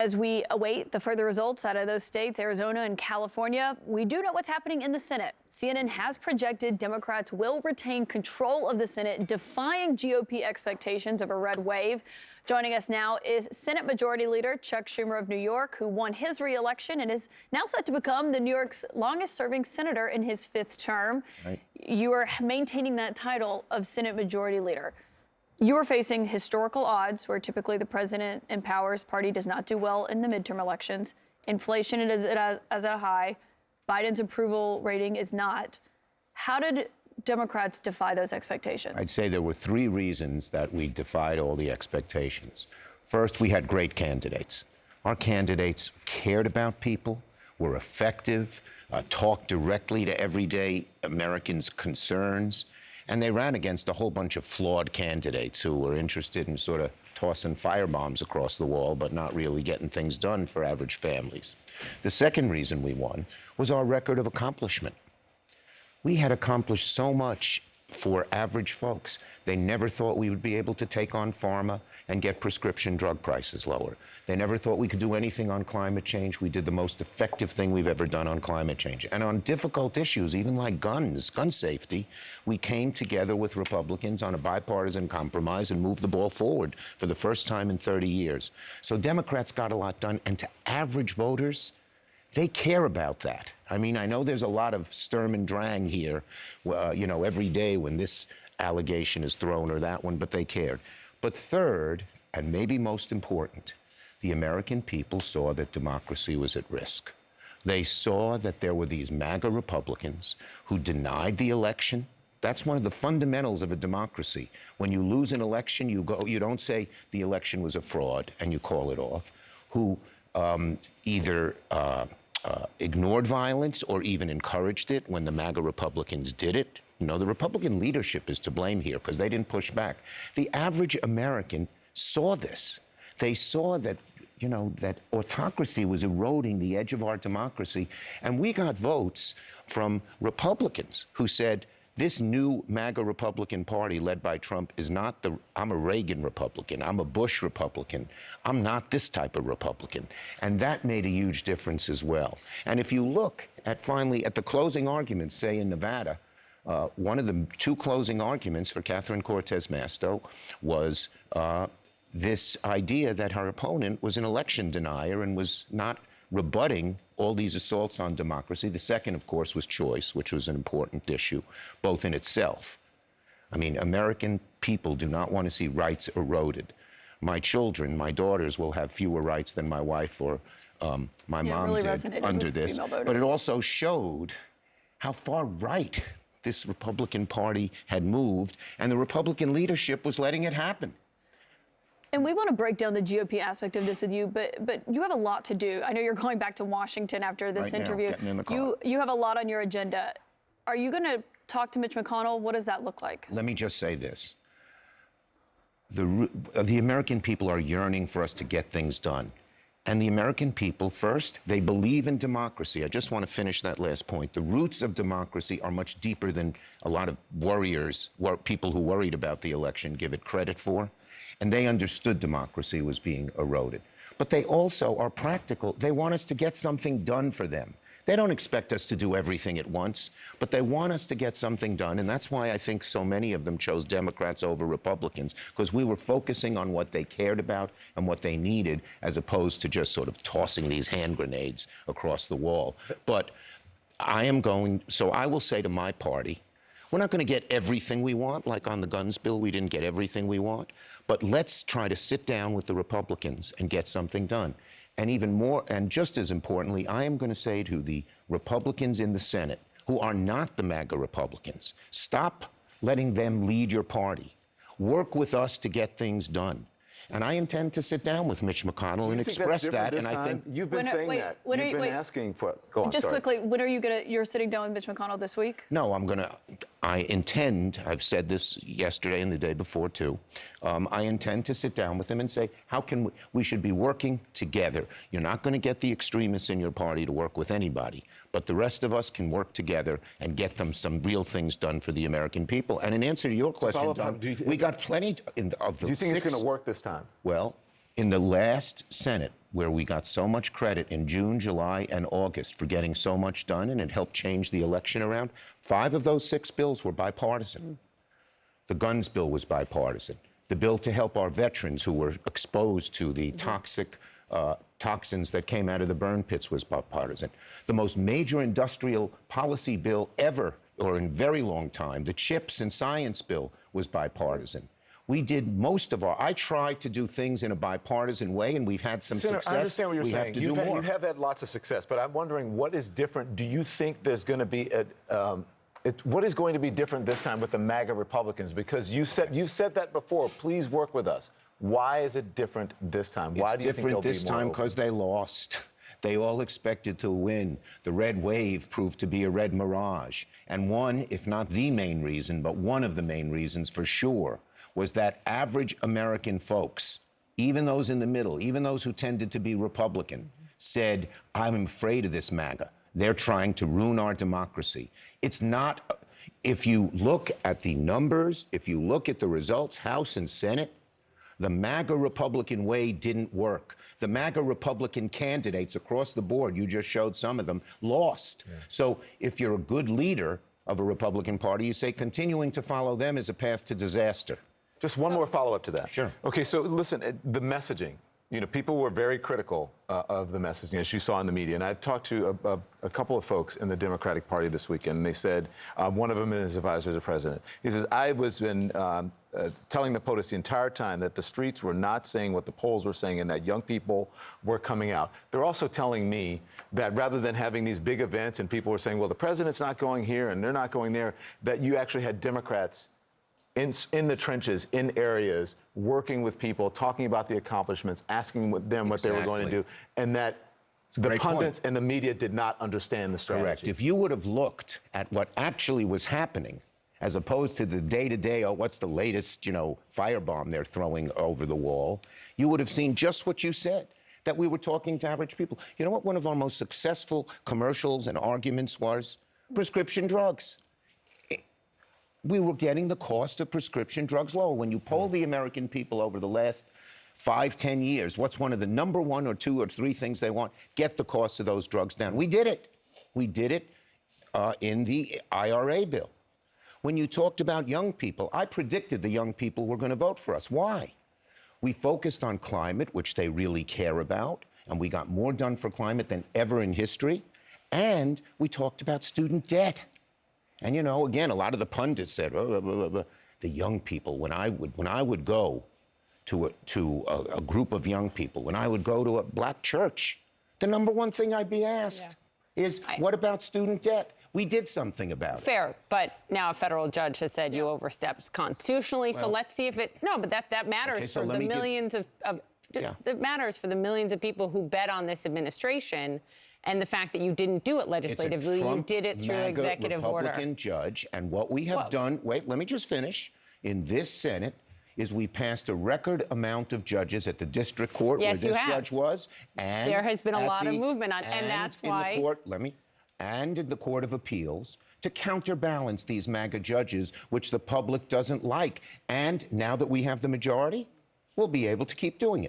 As we await the further results out of those states, Arizona and California, we do know what's happening in the Senate. CNN has projected Democrats will retain control of the Senate, defying GOP expectations of a red wave. Joining us now is Senate Majority Leader Chuck Schumer of New York, who won his re-election and is now set to become the New York's longest-serving senator in his 5th term. Right. You are maintaining that title of Senate Majority Leader. You are facing historical odds where typically the president and powers party does not do well in the midterm elections. Inflation is at a high. Biden's approval rating is not. How did Democrats defy those expectations? I'd say there were 3 reasons that we defied all the expectations. First, we had great candidates. Our candidates cared about people, were effective, talked directly to everyday Americans' concerns. And they ran against a whole bunch of flawed candidates who were interested in sort of tossing firebombs across the wall, but not really getting things done for average families. The second reason we won was our record of accomplishment. We had accomplished so much for average folks. They never thought we would be able to take on pharma and get prescription drug prices lower. They never thought we could do anything on climate change. We did the most effective thing we've ever done on climate change. And on difficult issues, even like guns, gun safety, we came together with Republicans on a bipartisan compromise and moved the ball forward for the first time in 30 years. So Democrats got a lot done, and to average voters, they care about that. I mean, I know there's a lot of Sturm and Drang here, every day when this allegation is thrown or that one, but they cared. But third, and maybe most important, the American people saw that democracy was at risk. They saw that there were these MAGA Republicans who denied the election. That's one of the fundamentals of a democracy. When you lose an election, you don't say the election was a fraud and you call it off. Who either ignored violence or even encouraged it when the MAGA Republicans did it. You know, the Republican leadership is to blame here because they didn't push back. The average American saw this. They saw that, that autocracy was eroding the edge of our democracy. And we got votes from Republicans who said, this new MAGA Republican Party led by Trump is not I'm a Reagan Republican, I'm a Bush Republican, I'm not this type of Republican. And that made a huge difference as well. And if you look at the closing arguments, say in Nevada, one of the 2 closing arguments for Catherine Cortez Masto was this idea that her opponent was an election denier and was not rebutting all these assaults on democracy. The second, of course, was choice, which was an important issue, both in itself. I mean, American people do not want to see rights eroded. My children, my daughters, will have fewer rights than my wife or my mom really did under this. But it also showed how far right this Republican Party had moved, and the Republican leadership was letting it happen. And we want to break down the GOP aspect of this with you, but you have a lot to do. I know you're going back to Washington after this interview. Getting in the car. You have a lot on your agenda. Are you going to talk to Mitch McConnell? What does that look like? Let me just say this. The American people are yearning for us to get things done. And the American people, first, they believe in democracy. I just want to finish that last point. The roots of democracy are much deeper than a lot of people who worried about the election give it credit for. And they understood democracy was being eroded. But they also are practical. They want us to get something done for them. They don't expect us to do everything at once, but they want us to get something done. And that's why I think so many of them chose Democrats over Republicans, because we were focusing on what they cared about and what they needed, as opposed to just sort of tossing these hand grenades across the wall. But I will say to my party, we're not going to get everything we want, like on the guns bill, we didn't get everything we want. But let's try to sit down with the Republicans and get something done. And even more, and just as importantly, I am going to say to the Republicans in the Senate, who are not the MAGA Republicans, stop letting them lead your party. Work with us to get things done. And I intend to sit down with Mitch McConnell and express that. And I think you've been saying that. You've been asking for it. Go on. Just quickly, when are you're sitting down with Mitch McConnell this week? No, I intend, I've said this yesterday and the day before too, I intend to sit down with him and say, we should be working together. You're not going to get the extremists in your party to work with anybody, but the rest of us can work together and get them some real things done for the American people. And in answer to your question, Don, we got plenty of the Do you think it's going to work this time? Well, in the last Senate, where we got so much credit in June, July, and August for getting so much done, and it helped change the election around, 5 of those 6 bills were bipartisan. The guns bill was bipartisan. The bill to help our veterans who were exposed to the toxic toxins that came out of the burn pits was bipartisan. The most major industrial policy bill ever, or in a very long time, the CHIPS and Science bill, was bipartisan. We did most of I tried to do things in a bipartisan way, and we've had some Senator, success. I understand what you're we saying. Have to do more. You have had lots of success, but I'm wondering what is different. Do you think there's going to be what is going to be different this time with the MAGA Republicans? Because you've said that before. Please work with us. Why is it different this time? Why do you think they'll be more It's different this time because they lost. They all expected to win. The red wave proved to be a red mirage. And one, if not the main reason, but one of the main reasons for sure, was that average American folks, even those in the middle, even those who tended to be Republican, said, I'm afraid of this MAGA. They're trying to ruin our democracy. It's not, if you look at the numbers, if you look at the results, House and Senate, the MAGA Republican way didn't work. The MAGA Republican candidates across the board, you just showed some of them, lost. Yeah. So if you're a good leader of a Republican Party, you say continuing to follow them is a path to disaster. Just one more follow-up to that. Sure. Okay, so listen, the messaging. You know, people were very critical of the messaging, as you saw in the media. And I've talked to a couple of folks in the Democratic Party this weekend, and they said, one of them is advisor to the president. He says, I was telling the POTUS the entire time that the streets were not saying what the polls were saying and that young people were coming out. They're also telling me that rather than having these big events and people were saying, well, the president's not going here and they're not going there, that you actually had Democrats in the trenches, in areas, working with people, talking about the accomplishments, asking them what they were going to do, and that the pundits and the media did not understand the strategy. Correct. If you would have looked at what actually was happening, as opposed to the day-to-day, oh, what's the latest, firebomb they're throwing over the wall, you would have seen just what you said, that we were talking to average people. You know what one of our most successful commercials and arguments was? Prescription drugs. We were getting the cost of prescription drugs lower. When you poll the American people over the last 5-10 years, what's one of the number 1 or 2 or 3 things they want? Get the cost of those drugs down. We did it. We did it in the IRA bill. When you talked about young people, I predicted the young people were going to vote for us. Why? We focused on climate, which they really care about, and we got more done for climate than ever in history. And we talked about student debt. And, again, a lot of the pundits said, the young people, when I would go to a group of young people, when I would go to a black church, the number one thing I'd be asked is, what about student debt? We did something about it. Fair, but now a federal judge has said you overstepped constitutionally, so let's see if but that matters for the millions that matters for the millions of people who bet on this administration. And the fact that you didn't do it legislatively, you did it through executive order. Republican judge, and what we have done, wait, let me just finish, in this Senate, is we passed a record amount of judges at the district court where this judge was, and there has been a lot of movement on, and that's why. In the court, and in the Court of Appeals, to counterbalance these MAGA judges, which the public doesn't like. And now that we have the majority, we'll be able to keep doing it.